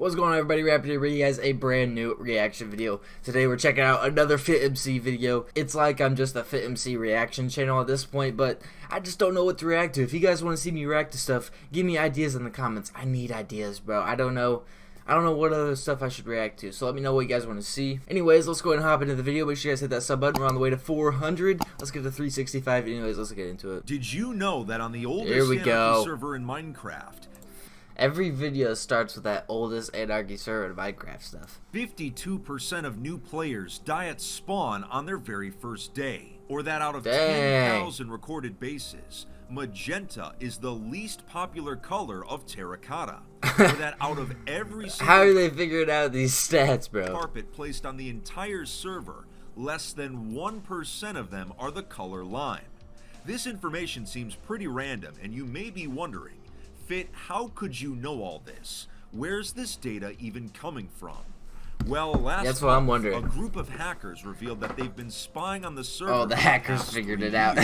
What's going on, everybody? Rapid here, bringing you guys a brand new reaction video. Today we're checking out another fitmc video. It's like I'm just a fitmc reaction channel at this point, but I just don't know what to react to. If you guys want to see me react to stuff, give me ideas in the comments. I need ideas, bro. I don't know what other stuff I should react to, so let me know what you guys want to see. Anyways, let's go ahead and hop into the video. Make sure you guys hit that sub button. We're on the way to 400. Let's get to 365. Anyways, let's get into it. Did you know that on the oldest anarchy server in Minecraft, every video starts with that oldest anarchy server in Minecraft stuff, 52% of new players die at spawn on their very first day? Or that out of 10,000 recorded bases, magenta is the least popular color of terracotta? Or that out of every single how are they figuring out these stats, bro? Carpet placed on the entire server, less than 1% of them are the color lime? This information seems pretty random, and you may be wondering, Fit, how could you know all this? Where's this data even coming from? Well, last month, a group of hackers revealed that they've been spying on the server. Oh, the hackers figured it out.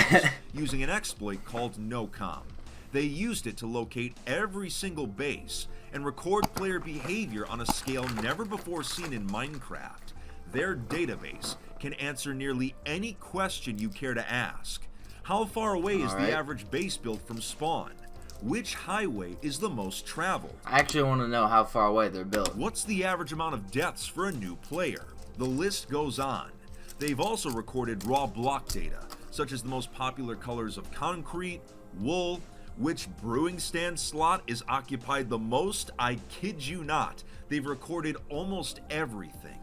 Using an exploit called nocomment. They used it to locate every single base and record player behavior on a scale never before seen in Minecraft. Their database can answer nearly any question you care to ask. How far away is the average base build from spawn? Which highway is the most traveled? I actually want to know how far away they're built. What's the average amount of deaths for a new player? The list goes on. They've also recorded raw block data, such as the most popular colors of concrete, wool, which brewing stand slot is occupied the most. I kid you not. They've recorded almost everything.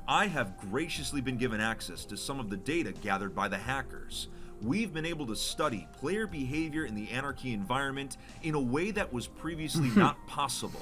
I have graciously been given access to some of the data gathered by the hackers. We've been able to study player behavior in the anarchy environment in a way that was previously not possible.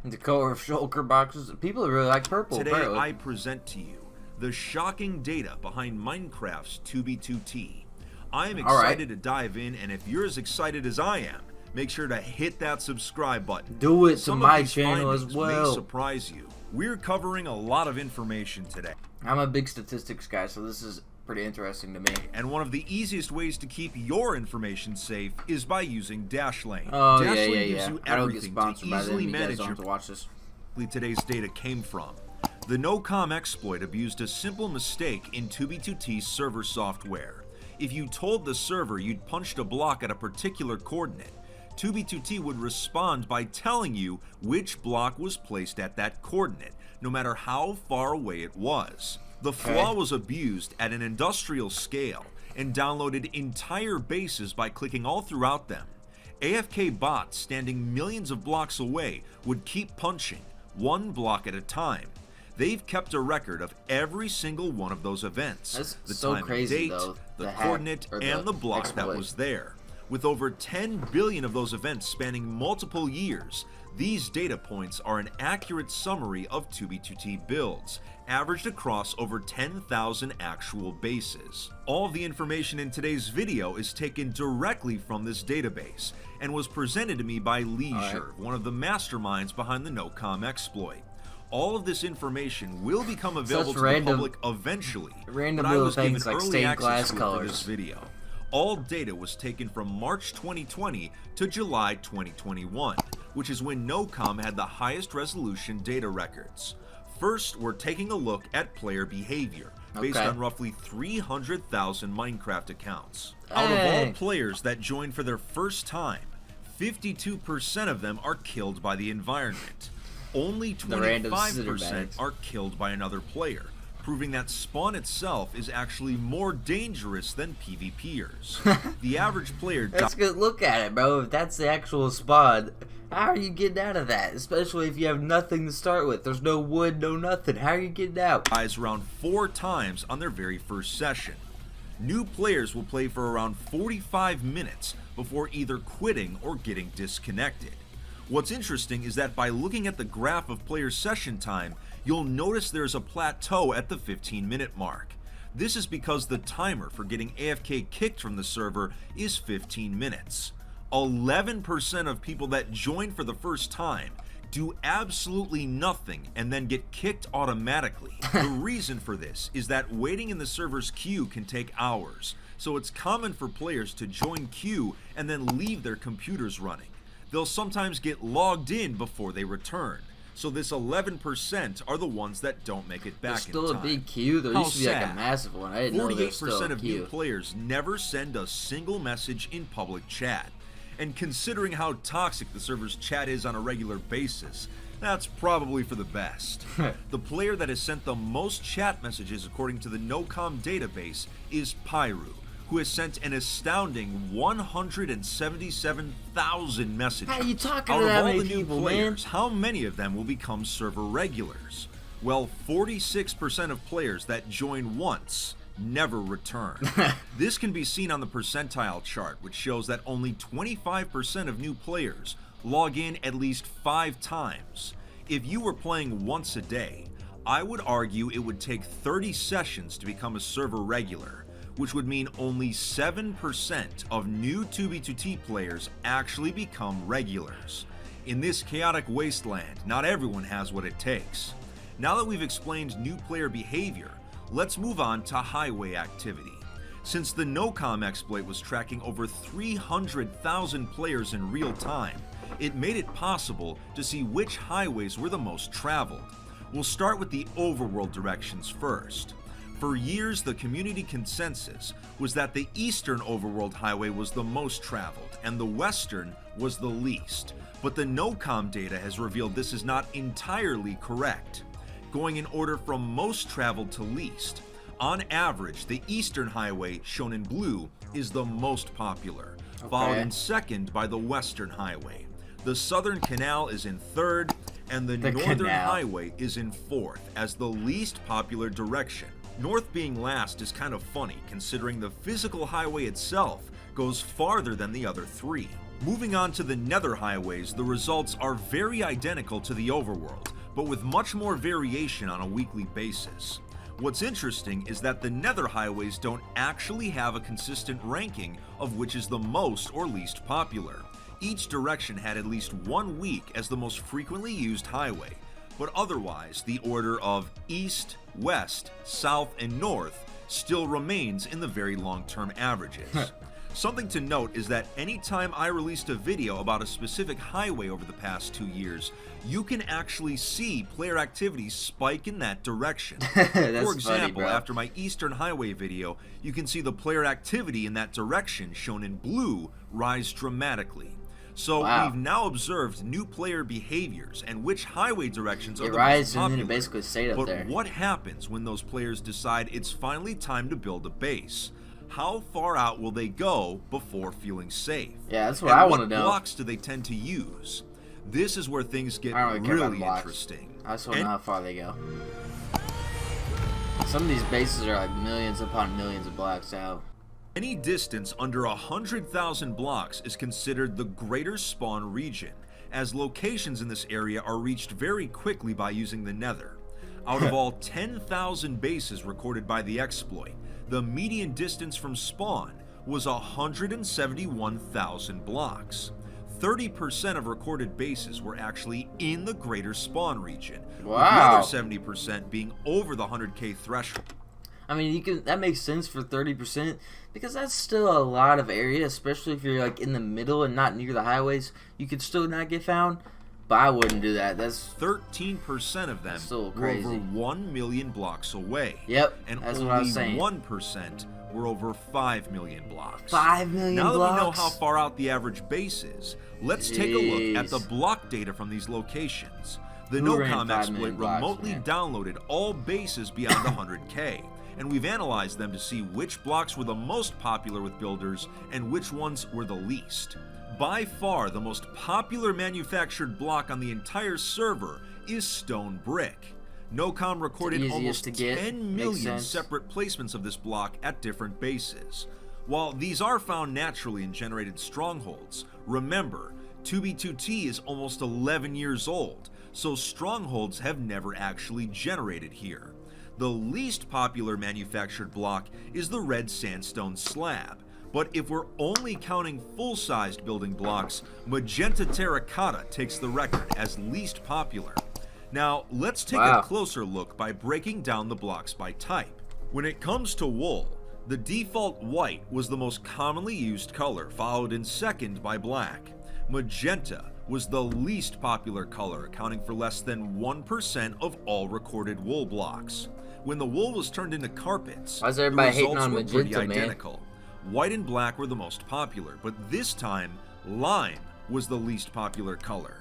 The color of shulker boxes, people really like purple. Today I present to you the shocking data behind Minecraft's 2b2t. I am excited to dive in, and if you're as excited as I am, make sure to hit that subscribe button. Do it to my channel as well. May surprise you. We're covering a lot of information today. I'm a big statistics guy, so this is pretty interesting to me. And one of the easiest ways to keep your information safe is by using Dashlane. Oh, Dashlane gives you I don't get everything sponsored to easily by them. You manage guys don't have to watch this. Today's data came from. The nocomment exploit abused a simple mistake in 2b2t's server software. If you told the server you'd punched a block at a particular coordinate, 2b2t would respond by telling you which block was placed at that coordinate, no matter how far away it was. The flaw was abused at an industrial scale and downloaded entire bases by clicking all throughout them. AFK bots standing millions of blocks away would keep punching, one block at a time. They've kept a record of every single one of those events. That's the so time crazy, and date, though, the coordinate, and the block that was there. With over 10 billion of those events spanning multiple years, these data points are an accurate summary of 2b2t builds, averaged across over 10,000 actual bases. All the information in today's video is taken directly from this database and was presented to me by Leisure, one of the masterminds behind the nocomment exploit. All of this information will become available to the public eventually, but I was given early access to it for this video. All data was taken from March 2020 to July 2021, which is when nocomment had the highest resolution data records. First, we're taking a look at player behavior, based on roughly 300,000 Minecraft accounts. Out of all players that join for their first time, 52% of them are killed by the environment. Only 25% are killed by another player, proving that spawn itself is actually more dangerous than PvPers. The average player That's a good look at it, bro. If that's the actual spawn, how are you getting out of that? Especially if you have nothing to start with. There's no wood, no nothing. How are you getting out? Dies around 4 times on their very first session. New players will play for around 45 minutes before either quitting or getting disconnected. What's interesting is that by looking at the graph of player session time, you'll notice there's a plateau at the 15-minute mark. This is because the timer for getting AFK kicked from the server is 15 minutes. 11% of people that join for the first time do absolutely nothing and then get kicked automatically. The reason for this is that waiting in the server's queue can take hours, so it's common for players to join queue and then leave their computers running. They'll sometimes get logged in before they return. So this 11% are the ones that don't make it back There's in still time. a big queue. There used to be like a sad. massive one. I didn't know there was still a 48% of queue. new players never send a single message in public chat. And considering how toxic the server's chat is on a regular basis, that's probably for the best. The player that has sent the most chat messages according to the nocomment database is Pyru, who has sent an astounding 177,000 messages. How are you talking Out to of that all many the new people, players, man? how many of them will become server regulars? Well, 46% of players that join once never return. This can be seen on the percentile chart, which shows that only 25% of new players log in at least 5 times. If you were playing once a day, I would argue it would take 30 sessions to become a server regular, which would mean only 7% of new 2b2t players actually become regulars. In this chaotic wasteland, not everyone has what it takes. Now that we've explained new player behavior, let's move on to highway activity. Since the nocomment exploit was tracking over 300,000 players in real time, it made it possible to see which highways were the most traveled. We'll start with the overworld directions first. For years, the community consensus was that the eastern overworld highway was the most traveled and the western was the least. But the nocomment data has revealed this is not entirely correct. Going in order from most traveled to least, on average, the eastern highway, shown in blue, is the most popular, followed in second by the western highway. The southern canal is in third, and the northern highway is in fourth as the least popular direction. North being last is kind of funny, considering the physical highway itself goes farther than the other 3. Moving on to the nether highways, the results are very identical to the overworld, but with much more variation on a weekly basis. What's interesting is that the nether highways don't actually have a consistent ranking of which is the most or least popular. Each direction had at least 1 week as the most frequently used highway, but otherwise the order of east, west, south, and north still remains in the very long-term averages. Something to note is that anytime I released a video about a specific highway over the past 2 years, you can actually see player activity spike in that direction. For example, after my Eastern Highway video, you can see the player activity in that direction, shown in blue, rise dramatically. So we've now observed new player behaviors and which highway directions are the most popular. And then it basically stayed up there. But what happens when those players decide it's finally time to build a base? How far out will they go before feeling safe? Yeah, that's what I want to know. What blocks do they tend to use? This is where things get really interesting. I just want to know how far they go. Some of these bases are like millions upon millions of blocks out. Any distance under 100,000 blocks is considered the greater spawn region, as locations in this area are reached very quickly by using the nether. Out of all 10,000 bases recorded by the exploit, the median distance from spawn was 171,000 blocks. 30% of recorded bases were actually in the greater spawn region, with the other 70% being over the 100k threshold. I mean, that makes sense for 30%, because that's still a lot of area, especially if you're like in the middle and not near the highways. You could still not get found, but I wouldn't do that. That's 13% of them were over 1 million blocks away. Yep, and that's only what I was saying. 1% were over 5 million blocks. 5 million blocks? Now that we know blocks? how far out the average base is, let's take a look at the block data from these locations. The nocomment exploit remotely downloaded all bases beyond 100k. And we've analyzed them to see which blocks were the most popular with builders and which ones were the least. By far, the most popular manufactured block on the entire server is stone brick. Nocomment recorded almost 10 million separate placements of this block at different bases. While these are found naturally in generated strongholds, remember, 2b2t is almost 11 years old, so strongholds have never actually generated here. The least popular manufactured block is the red sandstone slab, but if we're only counting full-sized building blocks, magenta terracotta takes the record as least popular. Now, let's take a closer look by breaking down the blocks by type. When it comes to wool, the default white was the most commonly used color, followed in second by black. Magenta was the least popular color, accounting for less than 1% of all recorded wool blocks. When the wool was turned into carpets, Why is the everybody hating results on were pretty magenta, man? identical. White and black were the most popular, but this time, lime was the least popular color.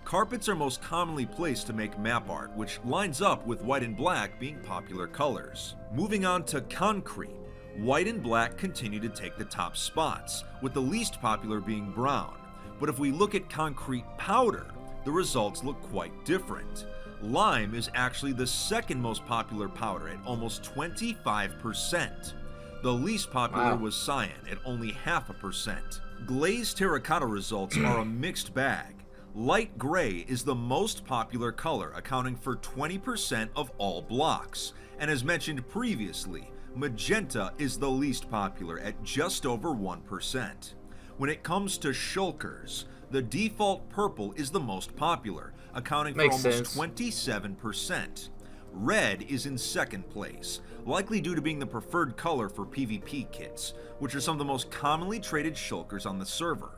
Carpets are most commonly placed to make map art, which lines up with white and black being popular colors. Moving on to concrete, white and black continue to take the top spots, with the least popular being brown. But if we look at concrete powder, the results look quite different. Lime is actually the second most popular powder at almost 25%. The least popular was cyan at only 0.5%. Glazed terracotta results are a mixed bag. Light gray is the most popular color, accounting for 20% of all blocks. And as mentioned previously, magenta is the least popular at just over 1%. When it comes to shulkers, the default purple is the most popular, accounting for almost 27%. Red is in second place, likely due to being the preferred color for PvP kits, which are some of the most commonly traded shulkers on the server.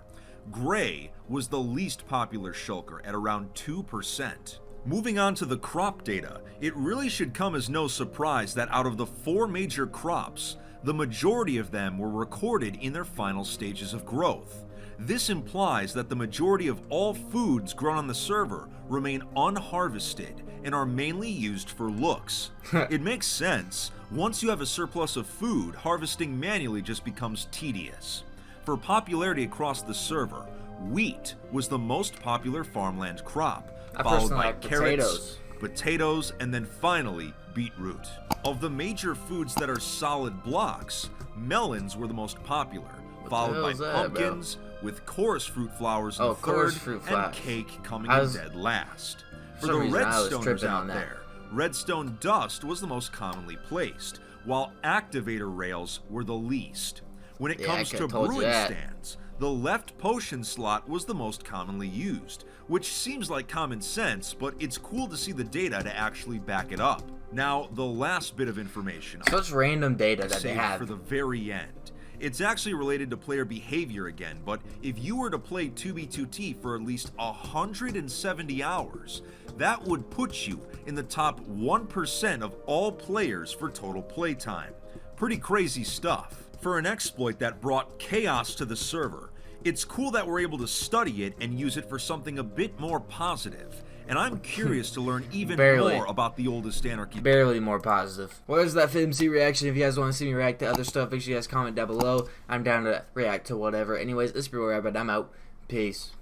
Gray was the least popular shulker at around 2%. Moving on to the crop data, it really should come as no surprise that out of the 4 major crops, the majority of them were recorded in their final stages of growth. This implies that the majority of all foods grown on the server remain unharvested and are mainly used for looks. It makes sense. Once you have a surplus of food, harvesting manually just becomes tedious. For popularity across the server, wheat was the most popular farmland crop, followed by carrots, potatoes, and then finally beetroot. Of the major foods that are solid blocks, melons were the most popular, followed by pumpkins, with chorus fruit flowers in third, and cake coming in dead last. For the redstoners out there, redstone dust was the most commonly placed, while activator rails were the least. When it comes to brewing stands, the left potion slot was the most commonly used, which seems like common sense, but it's cool to see the data to actually back it up. Now, the last bit of information. Such random data that they have for the very end. It's actually related to player behavior again, but if you were to play 2b2t for at least 170 hours, that would put you in the top 1% of all players for total playtime. Pretty crazy stuff. For an exploit that brought chaos to the server, it's cool that we're able to study it and use it for something a bit more positive. And I'm curious to learn even more about the oldest anarchy. Barely more positive. Well, there's that fitmc reaction. If you guys want to see me react to other stuff, make sure you guys comment down below. I'm down to react to whatever. Anyways, this is Rabbit. I'm out. Peace.